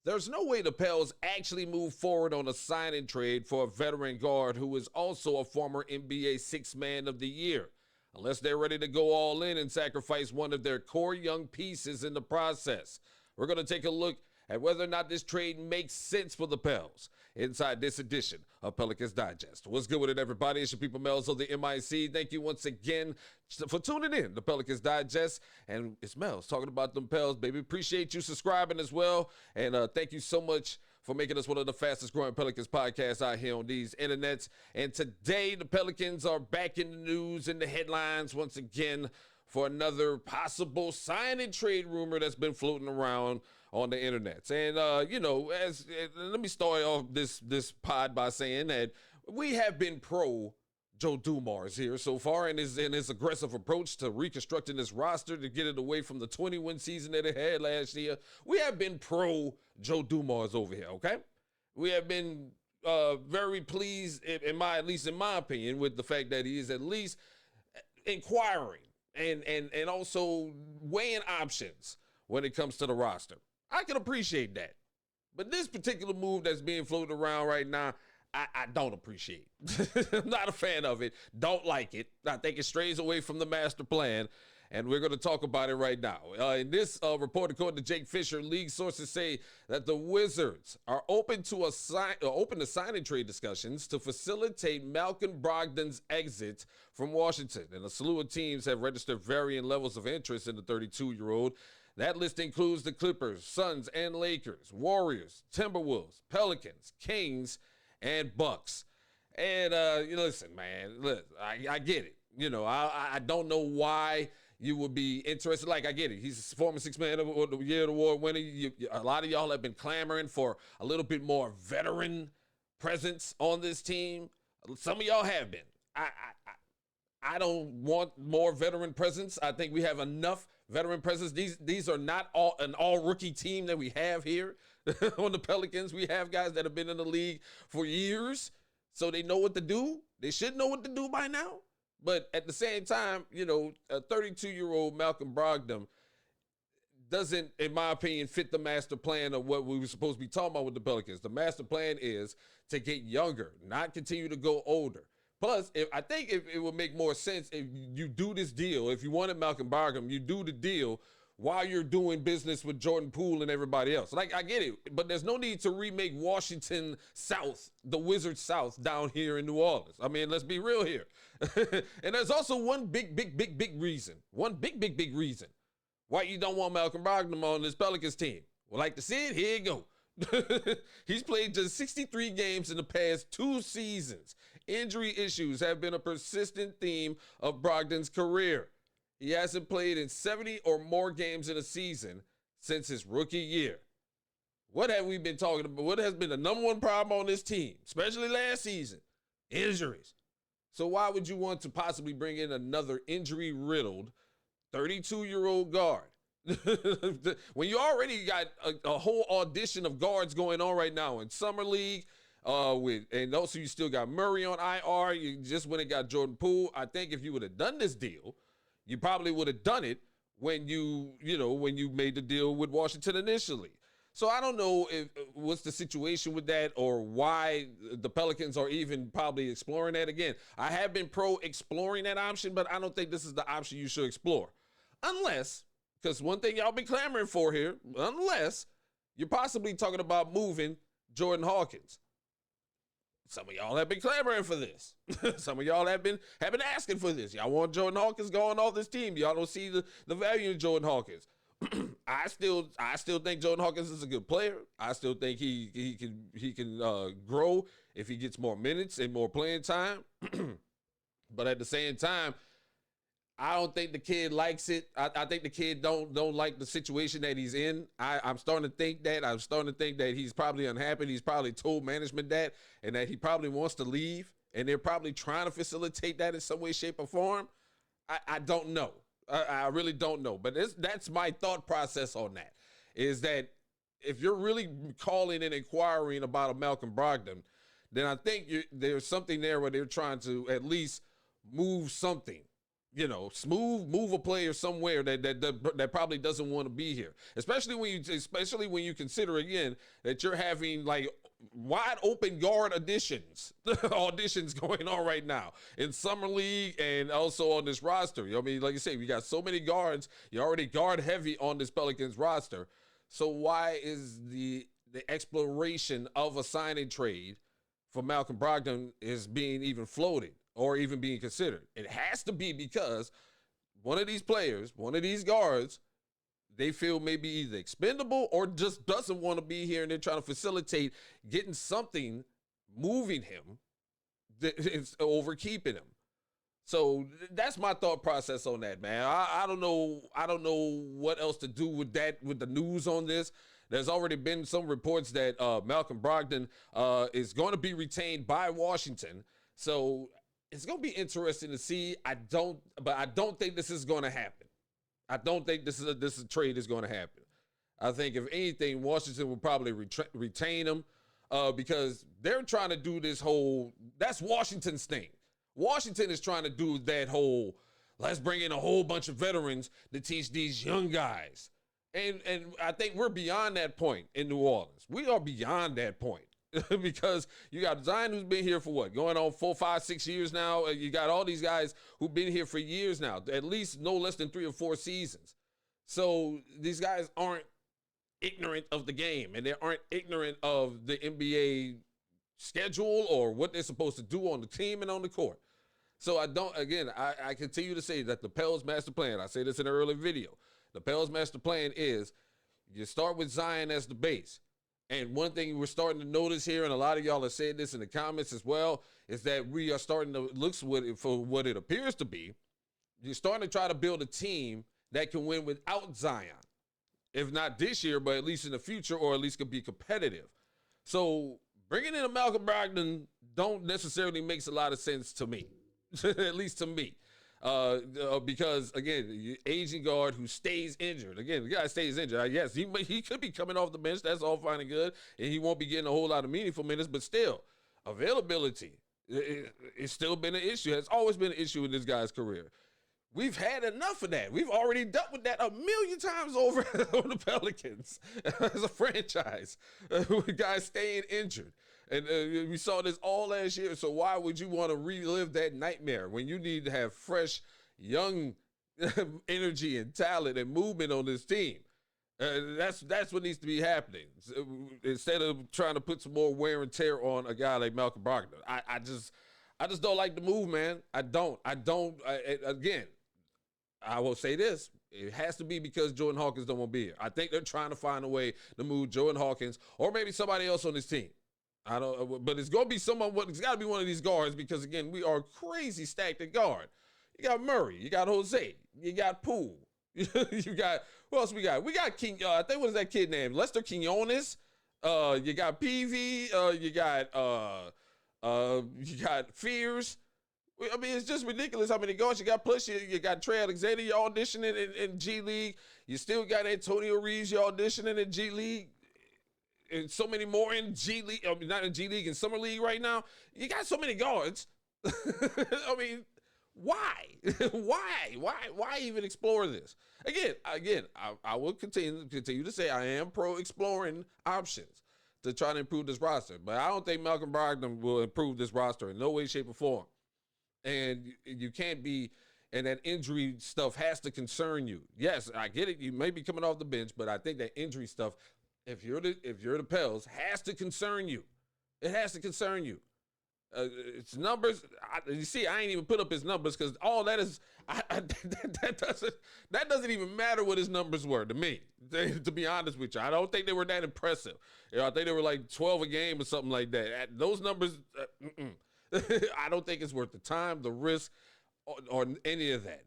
There's no way the Pels actually move forward on a sign-and trade for a veteran guard who is also a former NBA Sixth Man of the Year, unless they're ready to go all in and sacrifice one of their core young pieces in the process. We're going to take a look at whether or not this trade makes sense for the Pels inside this edition of Pelicans Digest. What's good with it, everybody? It's your people, Melz On The MIC. Thank you once again for tuning in to Pelicans Digest. And it's Melz talking about them Pels, baby. Appreciate you subscribing as well. And thank you so much for making us one of the fastest growing Pelicans podcasts out here on these internets. And today, the Pelicans are back in the news, in the headlines once again, for another possible sign and trade rumor that's been floating around on the internet. And, let me start off this pod by saying that we have been pro Joe Dumars here so far in his aggressive approach to reconstructing this roster to get it away from the 20-win season that it had last year. We have been pro Joe Dumars over here, okay? We have been very pleased, at least in my opinion, with the fact that he is at least inquiring and also weighing options when it comes to the roster. I can appreciate that. But this particular move that's being floated around right now, I don't appreciate. I'm not a fan of it. Don't like it. I think it strays away from the master plan, and we're going to talk about it right now. In this report, according to Jake Fisher, league sources say that the Wizards are open to sign and trade discussions to facilitate Malcolm Brogdon's exit from Washington, and a slew of teams have registered varying levels of interest in the 32-year-old. That list includes the Clippers, Suns, and Lakers, Warriors, Timberwolves, Pelicans, Kings, and Bucks. And listen, man, I get it. I don't know why you would be interested. Like, I get it. He's a former Sixth Man of the Year award winner. A lot of y'all have been clamoring for a little bit more veteran presence on this team. Some of y'all have been. I don't want more veteran presence. I think we have enough veteran presence. These are not an all rookie team that we have here on the Pelicans. We have guys that have been in the league for years, so they know what to do. They should know what to do by now. But at the same time, a 32-year-old Malcolm Brogdon doesn't, in my opinion, fit the master plan of what we were supposed to be talking about with the Pelicans. The master plan is to get younger, not continue to go older. Plus, I think it would make more sense if you do this deal. If you wanted Malcolm Brogdon, you do the deal while you're doing business with Jordan Poole and everybody else. Like, I get it, but there's no need to remake Washington South, the Wizards South down here in New Orleans. I mean, let's be real here. And there's also one big reason why you don't want Malcolm Brogdon on this Pelicans team. Would like to see it? Here you go. He's played just 63 games in the past 2 seasons. Injury issues have been a persistent theme of Brogdon's career. He hasn't played in 70 or more games in a season since his rookie year. What have we been talking about? What has been the number one problem on this team, especially last season? Injuries. So why would you want to possibly bring in another injury-riddled 32-year-old guard? When you already got a whole audition of guards going on right now in Summer League, and also you still got Murray on IR. You just went and got Jordan Poole. I think if you would have done this deal, you probably would have done it when you made the deal with Washington initially. So I don't know what's the situation with that or why the Pelicans are even probably exploring that. Again, I have been pro exploring that option, but I don't think this is the option you should explore. Unless, because one thing y'all been clamoring for here, unless you're possibly talking about moving Jordan Hawkins. Some of y'all have been clamoring for this. Some of y'all have been asking for this. Y'all want Jordan Hawkins going off this team. Y'all don't see the value in Jordan Hawkins. I still think Jordan Hawkins is a good player. I still think he can grow if he gets more minutes and more playing time. But at the same time, I don't think the kid likes it. I think the kid don't like the situation that he's in. I'm starting to think that. I'm starting to think that he's probably unhappy. He's probably told management that, and that he probably wants to leave, and they're probably trying to facilitate that in some way, shape, or form. I don't know. I really don't know. But that's my thought process on that, is that if you're really calling and inquiring about a Malcolm Brogdon, then I think there's something there where they're trying to at least move something. smooth move a player somewhere that probably doesn't want to be here. Especially when you consider again that you're having like wide open guard auditions going on right now in summer league and also on this roster. I mean, like you say, we got so many guards. You're already guard heavy on this Pelicans roster. So why is the exploration of a signing trade for Malcolm Brogdon is being even floated or even being considered? It has to be because one of these players, one of these guards, they feel maybe either expendable or just doesn't want to be here, and they're trying to facilitate getting something moving him over keeping him. So that's my thought process on that, man. I don't know what else to do with that, with the news on this. There's already been some reports that Malcolm Brogdon is going to be retained by Washington. So it's going to be interesting to see. I don't think this is going to happen. I don't think this trade is going to happen. I think if anything, Washington will probably retain him because they're trying to do this whole, that's Washington's thing. Washington is trying to do that whole, let's bring in a whole bunch of veterans to teach these young guys. And I think we're beyond that point in New Orleans. We are beyond that point. Because you got Zion, who's been here for what, going on 4, 5, 6 years now. You got all these guys who've been here for years now, at least no less than 3 or 4 seasons. So these guys aren't ignorant of the game, and they aren't ignorant of the NBA schedule or what they're supposed to do on the team and on the court. So I continue to say that the Pels master plan, I say this in an early video, the Pels master plan is you start with Zion as the base. And one thing we're starting to notice here, and a lot of y'all have said this in the comments as well, is that we are starting to look for what it appears to be. You're starting to try to build a team that can win without Zion. If not this year, but at least in the future, or at least could be competitive. So bringing in a Malcolm Brogdon don't necessarily makes a lot of sense to me, at least to me. Because again, aging guard who stays injured. Again, the guy stays injured. Yes, he could be coming off the bench. That's all fine and good, and he won't be getting a whole lot of meaningful minutes. But still, availability it's still been an issue. It's always been an issue in this guy's career. We've had enough of that. We've already dealt with that a million times over on the Pelicans as a franchise. Guys staying injured. And we saw this all last year. So why would you want to relive that nightmare when you need to have fresh, young energy and talent and movement on this team? That's what needs to be happening. So, instead of trying to put some more wear and tear on a guy like Malcolm Brogdon. I just don't like the move, man. Again, I will say this. It has to be because Jordan Hawkins don't want to be here. I think they're trying to find a way to move Jordan Hawkins or maybe somebody else on this team. But it's going to be someone, it's got to be one of these guards because, again, we are crazy stacked at guard. You got Murray. You got Jose. You got Poole. You got, who else we got? We got King, I think, what is that kid named? Lester Quinones. You got PV. You got Fears. I mean, it's just ridiculous how many guards you got. Plus, you got Trey Alexander, you're auditioning in G League. You still got Antonio Reeves, you're auditioning in G League. And so many more in G League, not in G League, in Summer League right now. You got so many guards. I mean, why? Why even explore this? Again, I will continue to say I am pro exploring options to try to improve this roster. But I don't think Malcolm Brogdon will improve this roster in no way, shape, or form. And you can't be, and that injury stuff has to concern you. Yes, I get it. You may be coming off the bench, but I think that injury stuff, if you're the Pels, has to concern you. It has to concern you. It's numbers. You see, I ain't even put up his numbers because all that is that doesn't even matter what his numbers were to me. To be honest with you, I don't think they were that impressive. I think they were like 12 a game or something like that. Those numbers, I don't think it's worth the time, the risk, or any of that.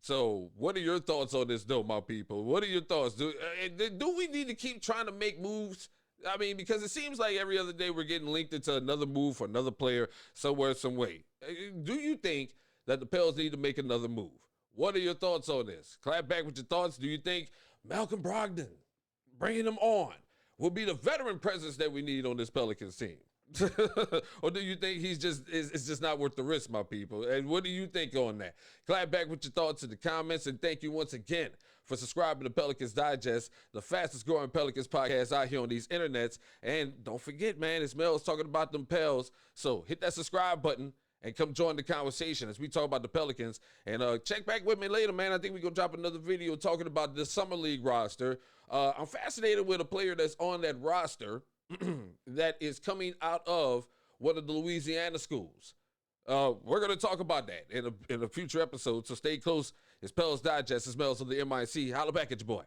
So what are your thoughts on this, though, my people? What are your thoughts? Do we need to keep trying to make moves? I mean, because it seems like every other day we're getting linked into another move for another player somewhere, some way. Do you think that the Pels need to make another move? What are your thoughts on this? Clap back with your thoughts. Do you think Malcolm Brogdon, bringing him on, will be the veteran presence that we need on this Pelicans team? Or do you think it's just not worth the risk, my people? And what do you think on that? Clap back with your thoughts in the comments, and thank you once again for subscribing to Pelicans Digest, the fastest growing Pelicans podcast out here on these internets. And don't forget, man, it's Melz talking about them Pels. So hit that subscribe button and come join the conversation as we talk about the Pelicans. And check back with me later, man. I think we're going to drop another video talking about the Summer League roster. I'm fascinated with a player that's on that roster that is coming out of one of the Louisiana schools. We're going to talk about that in a future episode, so stay close. It's Pelicans Digest. It's Melz on the MIC. Holla back at your boy.